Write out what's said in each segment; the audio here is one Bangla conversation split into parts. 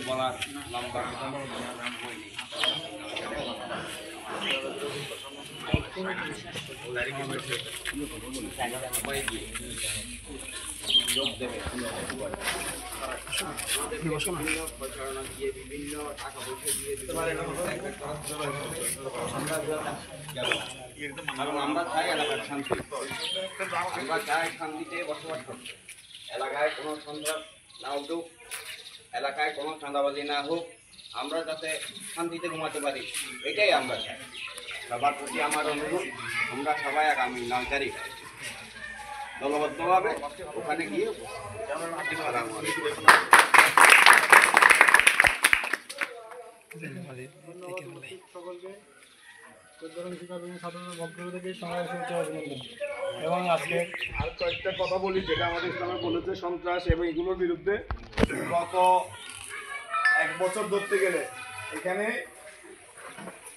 বলার লম্বা বিভিন্ন টাকা পয়সা দিয়ে কারণ আমরা চাই এলাকার শান্তি, আমরা চাই শান্তিতে বসবাস করতে, এলাকায় কোনো সন্ত্রাস না উঠুক, এলাকায় কোনো চাঁদাবাজি না হোক, আমরা যাতে শান্তিতে ঘুমাতে পারি, এটাই আমরা চাই। সবার প্রতি আমার অনুরোধ, আমরা সবাই আগামী 9 তারিখ দলবদ্ধভাবে ওখানে গিয়ে এবং আজকে আর কয়েকটা কথা বলি যেটা আমাদের ইসলামে বলেছে সন্ত্রাস এবং এগুলোর বিরুদ্ধে। গত 1 বছর ধরতে গেলে এখানে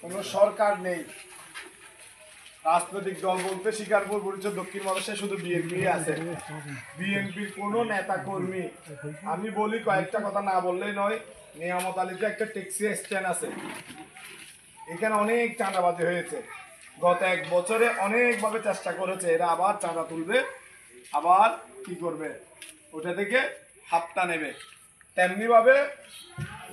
কোনো সরকার নেই, রাজনৈতিক দল বলতে শিকারপুর পরিচয় দক্ষিণ বাংলাদেশে শুধু বিএনপি আছে। বিএনপির কোনো নেতা কর্মী, আমি বলি কয়েকটা কথা না বললেই নয়, নিয়ামত আলীতে একটা ট্যাক্সি স্ট্যান্ড আছে, এখানে অনেক চাঁদাবাজি হয়েছে। গত 1 বছরে অনেকভাবে চেষ্টা করেছে, এরা আবার চাঁদা তুলবে, আবার কি করবে, ওটা থেকে হাতটা নেবে। তেমনিভাবে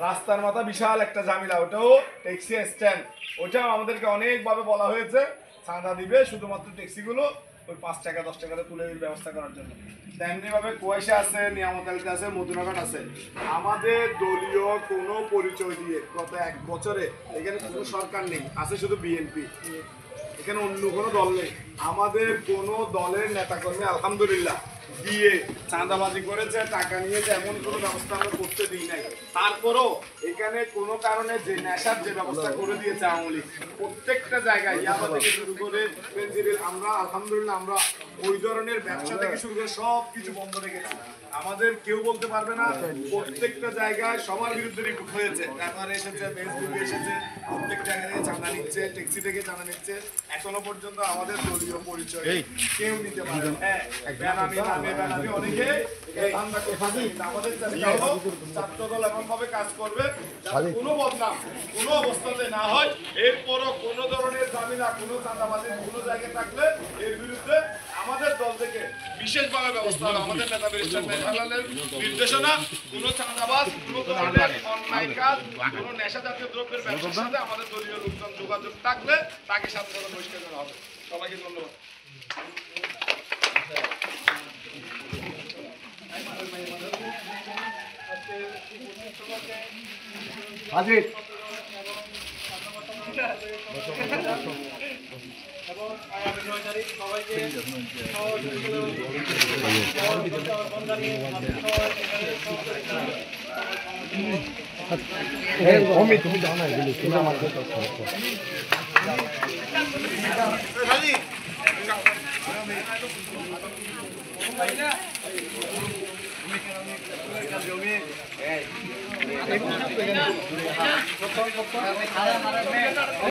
রাস্তার মাথা বিশাল একটা ঝামেলা, ওটাও ট্যাক্সি স্ট্যান্ড, ওটাও আমাদেরকে অনেকভাবে বলা হয়েছে চাঁদা দিবে শুধুমাত্র ট্যাক্সিগুলো ওই 5 টাকা 10 টাকাতে তুলে ব্যবস্থা করার জন্য। তেমনিভাবে কুয়াশা আছে, নিয়ামত আলীতে আছে, মধুনগর আছে। আমাদের দলীয় কোনো পরিচয় দিয়ে গত 1 বছরে এখানে কোনো সরকার নেই, আছে শুধু বিএনপি, এখানে অন্য কোনো দল নেই। আমাদের কোনো দলের নেতাকর্মী আলহামদুলিল্লাহ দিয়ে চাঁদাবাজি করেছে, টাকা নিয়েছে, এমন কোনো ব্যবস্থা আমরা করতে দিই নাই। তারপরও এখানে কোনো কারণে যে নেশার যে ব্যবস্থা করে দিয়েছে আওয়ামী লীগ, প্রত্যেকটা জায়গায় ইয়াবা থেকে শুরু করে পেনজিবিল, আমরা আলহামদুলিল্লাহ আমরা ওই ধরনের ব্যবসা থেকে শুরু করে সব কিছু বন্ধ রেখেছি। আমাদের কেউ বলতে পারবে না, প্রত্যেকটা জায়গায় সবার বিরুদ্ধে রিপোর্ট হয়েছে, পেপারে এসেছে, ফেসবুকে এসেছে, প্রত্যেক জায়গা থেকে চাঁদা নিচ্ছে, ট্যাক্সি থেকে চাঁদা নিচ্ছে। এখনো পর্যন্ত আমাদের দলীয় পরিচয় কেউ নিতে পারে। হ্যাঁ, বেনামি নামে বেনামি অনেকে আমাদের চেষ্টা হলো ছাত্রদল এমনভাবে কাজ করবে যাতে কোনো বদনাম কোনো অবস্থাতে না হয়। এরপরও কোনো ধরনের ঝামেলা, কোনো চাঁদাবাজির কোনো জায়গায় থাকলে এর বিরুদ্ধে আমাদের দল থেকে বিশেষভাবে ব্যবস্থা হবে। আমাদের নেতা ব্যারিস্টার মেহরালের নির্দেশনা, কোনো চাঁদাবাজ, কোনো ধরনের অন্যায় কাজ, কোনো নেশা জাতীয় দ্রব্যের ব্যবসার সাথে আমাদের দলীয় লোকজন যোগাযোগ থাকলে তাকে সাথে সাথে বহিষ্কার করা হবে। সবাইকে ধন্যবাদ। হাজির এবং আগামী 9 তারিখ সবাইকে তুমি যাও না, জমি